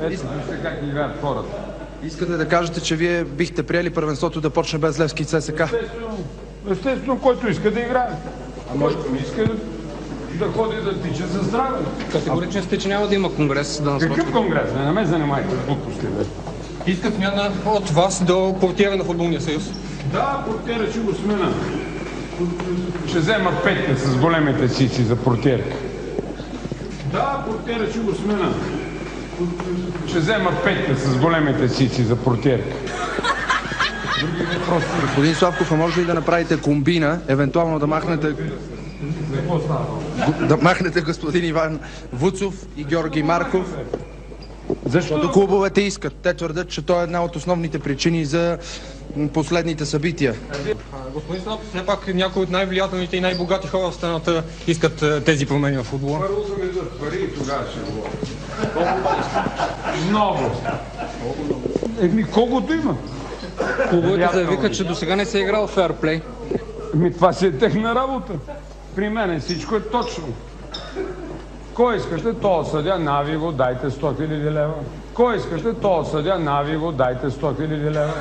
Ето, вижте как играят хората. Искате да кажете, че вие бихте приели първенството да почне без Левски и ЦСКА? Естествено, който иска да играе. А може да иска да ходи да тича за здраве. Категорично сте, че няма да има конгрес да насрочва. Какъв конгрес? Не ме занимайте с глупости, бе. Искат смяна от вас до портиера на Футболния съюз. Да, портиера ще го смена. Ще взема петка с големите сици за портиерка. Да, портиера ще го смена. Ще взема петка с големите сици за портиерка. Господин Славков, а може ли да направите комбина, евентуално да махнете... Какво става? Да махнете господин Иван Вуцов и Георги Марков? Защото клубовете искат. Те твърдят, че той е една от основните причини за последните събития. Господин Славков, все пак някои от най-влиятелните и най-богати хора в страната искат тези промени в футбола. Първо да ми дадат пари и тогава ще говоря. Много. Колкото има. Клубовете заявиха, че до сега не се е играл фейрплей. Това си е техна работа. При мен всичко е точно. Кой искате, то съдя, нави го, дайте 100 000 лева. Кой искате, то съдя, нави го, дайте 100 000 лева.